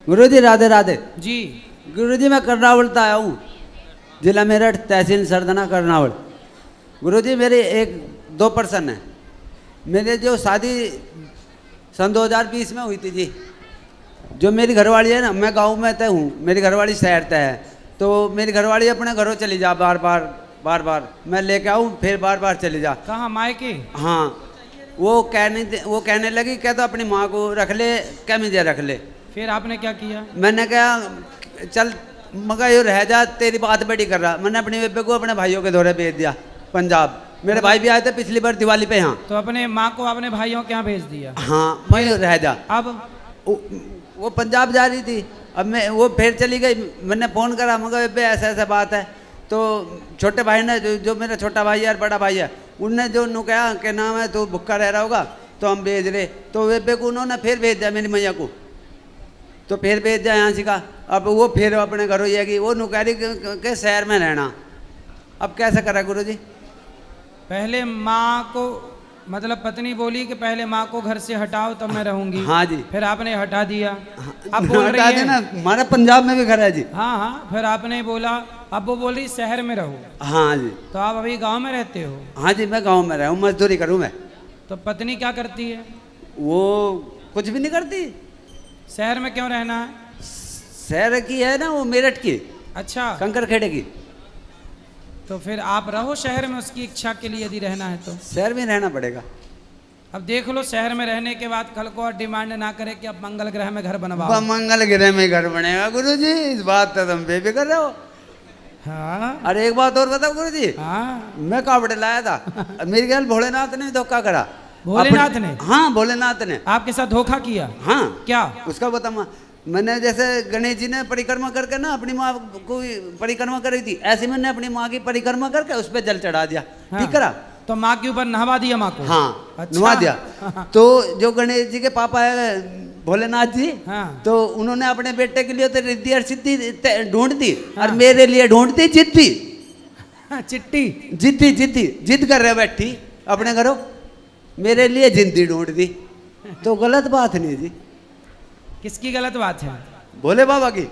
गुरुजी राधे राधे जी। गुरुजी मैं कर्नावल से आया हूँ, जिला मेरठ, तहसील सरदना, कर्नावल। गुरुजी मेरे एक दो पर्सन है। मेरे जो शादी सन 2020 में हुई थी जी, जो मेरी घरवाली है ना, मैं गांव में तय हूँ, मेरी घरवाली शहर तय है, तो मेरी घरवाली अपने घरों चली जा, बार बार मैं लेके आऊँ, फिर बार बार चली जा। कहाँ, मायके? हाँ, वो कहने लगी, क्या तो अपनी माँ को रख ले, क्या मुझे रख ले। फिर आपने क्या किया? मैंने कहा चल मगर ये रह जा, तेरी बात बड़ी कर रहा। मैंने अपनी बेबे को अपने भाइयों के दौरे भेज दिया पंजाब। मेरे भाई भी आए थे पिछली बार दिवाली पे यहाँ। तो अपने माँ को अपने भाइयों के यहाँ भेज दिया? हाँ, मैं रह जा। अब वो पंजाब जा रही थी, अब मैं वो फिर चली गई। मैंने फ़ोन करा, मगर बेबे ऐसा बात है। तो छोटे भाई ने, जो मेरा छोटा भाई है और बड़ा भाई है, उनने जो उन्होंने कहा कि नाम है तो भुक्का रह रहा होगा, तो हम भेज रहे। तो बेबे को उन्होंने फिर भेज दिया, मेरी मैया को, तो फिर भेज दिया यहाँ से का। अब वो फिर अपने घरों जाएगी, वो नुकारी के शहर में रहना। अब कैसे करा गुरुजी? पहले माँ को, मतलब पत्नी बोली कि पहले माँ को घर से हटाओ तब मैं रहूंगी। हाँ जी। फिर आपने हटा दिया। अब हाँ, बोल रही है ना, हमारा पंजाब में भी घर है जी। हाँ, फिर आपने बोला, अब वो बोल रही शहर में रहो। हाँ जी। तो आप अभी गांव में रहते हो? हाँ जी, मैं गांव में रहा हूँ, मजदूरी करूँ मैं। तो पत्नी क्या करती है? वो कुछ भी नहीं करती। शहर में क्यों रहना है? शहर की है ना, वो मेरठ की, अच्छा, कंकर खेड़े की। तो फिर आप रहो शहर में उसकी इच्छा के लिए, यदि रहना है तो। शहर में रहना पड़ेगा। अब देख लो, शहर में रहने के बाद कल को और डिमांड ना करे कि अब मंगल ग्रह में घर बनवाओ। मंगल ग्रह में घर बनेगा गुरुजी, इस बात तो तुम बेबी कर रहे हो। हाँ। अरे एक बात और बताओ गुरुजी। हाँ। मैं कावड़े लाया था, मेरी ख्याल भोलेनाथ ने धोखा करा। भोलेनाथ ने? हाँ, भोलेनाथ ने आपके साथ धोखा किया? हाँ। क्या? उसका बता। मैंने जैसे गणेश जी ने परिक्रमा करके ना अपनी माँ को परिक्रमा करी थी, ऐसे मैंने अपनी माँ की परिक्रमा करके उस पर जल चढ़ा दिया। हाँ। ठीक करा। तो माँ के ऊपर नहवा दिया माँ को? हाँ, अच्छा। नहवा दिया। तो जो गणेश जी के पापा है भोलेनाथ जी, हाँ। तो उन्होंने अपने बेटे के लिए तो रिद्धि और सिद्धि ढूंढ दी। हाँ। और मेरे लिए ढूंढ दी जिद्दी। चिट्ठी? जिद कर रहे बैठी अपने घरों, मेरे लिए जिंदगी ढूंढ दी। तो गलत बात नहीं जी। किसकी गलत बात है? भोले बाबा की।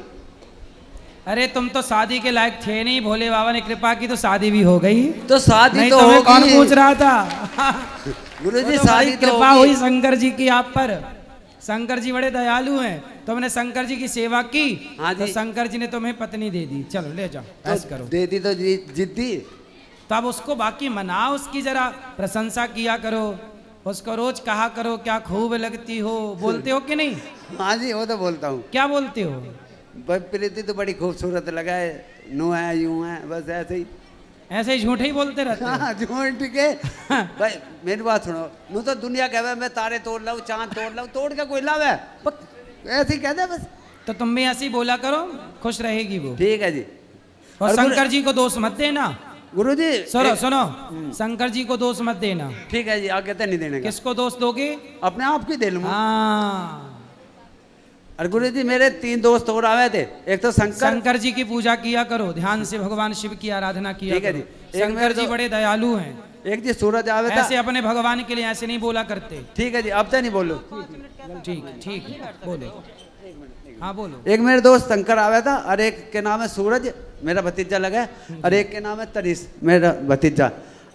अरे तुम तो शादी के लायक थे नहीं, भोले बाबा ने कृपा की तो शादी भी हो गई। तो शादी नहीं तो मैं होगी। कौन पूछ रहा था? गुरुजी तो शादी तो कृपा होगी। हुई शंकर जी की आप पर। शंकर जी बड़े दयालु हैं, तो हमने शंकर जी की सेवा की। हाँ जी। तो शंकर जी ने तुम्हें पत्नी दे दी। चलो ले जाओ, ऐस करो। दे दी तो जिद्दी। तो अब उसको बाकी मनाओ, उसकी जरा प्रशंसा किया करो, उसको रोज कहा करो क्या खूब लगती हो। बोलते हो कि नहीं? हाँ जी, वो तो बोलता हूँ। क्या बोलते हो? प्रीति तो बड़ी खूबसूरत लगा है, नो है, यूं है, बस ऐसे ही। ऐसे ही झूठे ही बोलते रहते हो? हाँ, झूठ के। भाई मेरी बात सुनो, नू तो दुनिया कहवे मैं तारे तोड़ लाऊं, चांद तोड़ लाऊं, तोड़ के कोई लावे, ऐसे ही कह दे बस। तो तुम भी ऐसे ही बोला करो, खुश रहेगी वो। ठीक है जी। और शंकर जी को दोष मत देना। गुरुजी सुनो, शंकर जी को दोष मत देना। ठीक है जी, आगे तो नहीं देने का। किसको दोष दोगे? अपने आप को दे लूंगा। हाँ। और गुरुजी मेरे 3 दोस्त और आए थे। एक तो शंकर जी की पूजा किया करो, ध्यान से भगवान शिव की आराधना किया ठीक है करो। जी। शंकर जी बड़े दयालु हैं। एक जी सूरज आवे था। ऐसे अपने भगवान के लिए ऐसे नहीं बोला करते। ठीक है जी, अब तो नहीं बोलो। ठीक है, बोलो। हाँ बोलो। एक मेरे दोस्त शंकर आया था, और एक के नाम है सूरज, मेरा भतीजा लगा है, और एक के नाम है तरीस, मेरा भतीजा,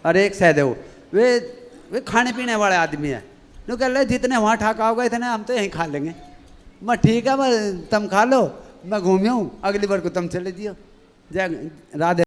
और एक सहदेव। वे खाने पीने वाले आदमी है। वो कह रहे जितने वहाँ ठाका होगा इतने हम तो यहीं खा लेंगे। मैं ठीक है, मैं तुम खा लो, मैं घूमिया हूँ, अगली बार को तुम चले जियो। जय राधे।